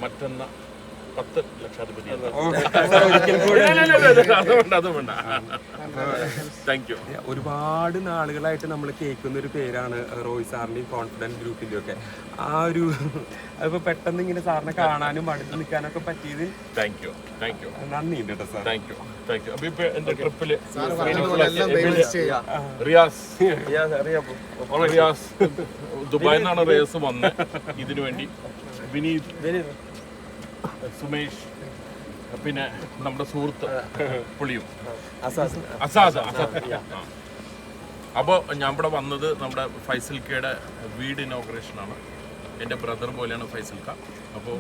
മറ്റൊന്ന് 10 ലക്ഷാധിപതി. ഒരുപാട് നാളുകളായിട്ട് നമ്മൾ കേൾക്കുന്ന ഒരു പേരാണ് റോയ് സാറിന്റെയും കോൺഫിഡൻസ് ഗ്രൂപ്പിന്റെ ഒക്കെ. ആ ഒരു അതിപ്പോ പെട്ടെന്ന് ഇങ്ങനെ സാറിനെ കാണാനും അടുത്ത് നിൽക്കാനൊക്കെ പറ്റിയത് നന്ദിയുണ്ട് കേട്ടോ സാർ. എന്റെ ട്രിപ്പില് റിയാസ് ദുബായിൽ നിന്നാണ് റിയാസ് വന്നത്. ഇതിനു വേണ്ടി വിനീത്, സുമേഷ്, പിന്നെ നമ്മുടെ സുഹൃത്ത് പുളിയും അസാദ്. അപ്പോൾ ഞാൻ ഇവിടെ വന്നത് നമ്മുടെ ഫൈസൽക്കയുടെ വീട് ഇനോഗ്രേഷനാണ്. എൻ്റെ ബ്രദർ പോലെയാണ് ഫൈസൽക്ക. അപ്പോൾ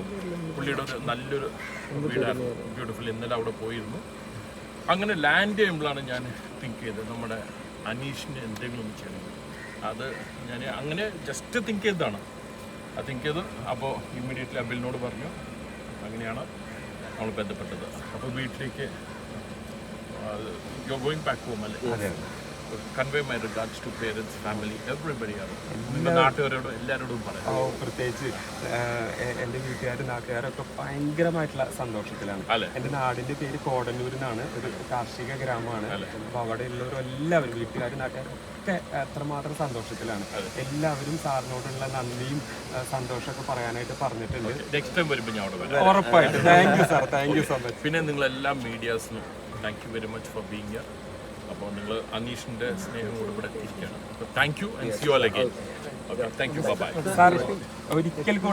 പുള്ളിയുടെ ഒരു നല്ലൊരു വീടാണ്, ബ്യൂട്ടിഫുൾ. ഇന്നലെ അവിടെ പോയിരുന്നു. അങ്ങനെ ലാൻഡ് ചെയ്യുമ്പോഴാണ് ഞാൻ തിങ്ക് ചെയ്തത് നമ്മുടെ അനീഷിന് എന്തെങ്കിലും ഒന്ന് ചെയ്യണം. അത് ഞാൻ അങ്ങനെ ജസ്റ്റ് തിങ്ക് ചെയ്തതാണ്. അത് തിങ്ക് ചെയ്ത് അപ്പോൾ ഇമ്മീഡിയറ്റ്ലി അബിലിനോട് പറഞ്ഞു. അങ്ങനെയാണ് നമ്മൾ ബന്ധപ്പെട്ടത്. അപ്പോൾ വീട്ടിലേക്ക് you are going back home അല്ലേ? Convey my regards to parents, family, everybody ആണ്. നിങ്ങളുടെ നാട്ടുകാരോടും എല്ലാവരോടും പറയാം. പ്രത്യേകിച്ച് എൻ്റെ വീട്ടുകാരും നാട്ടുകാരൊക്കെ ഭയങ്കരമായിട്ടുള്ള സന്തോഷത്തിലാണ്. എൻ്റെ നാടിൻ്റെ പേര് കോടന്നൂർ എന്നാണ്, ഒരു കാർഷിക ഗ്രാമമാണ്. അപ്പോൾ അവിടെ ഉള്ളവരെല്ലാവരും വീട്ടുകാരും നാട്ടുകാരും ഒക്കെ എത്രമാത്രം സന്തോഷത്തിലാണ്. എല്ലാവരും സാറിനോടുള്ള നന്ദിയും സന്തോഷമൊക്കെ പറയാനായിട്ട് പറഞ്ഞിട്ടുണ്ട്. നെക്സ്റ്റ് ടൈം വരുമ്പോൾ ഞാൻ അവിടെ വരാം ഉറപ്പായിട്ടും. Thank you sir, thank you so much. പിന്നെ നിങ്ങളെല്ലാ മീഡിയാസിനും thank you very much for being here. അപ്പോൾ നിങ്ങൾ അനീഷിൻ്റെ സ്നേഹം കൂടെ ഇവിടെ എത്തിയിരിക്കുകയാണ്. അപ്പോൾ thank you and see you all again. Okay, thank you, bye. Sir ഒരിക്കൽ കൂടെ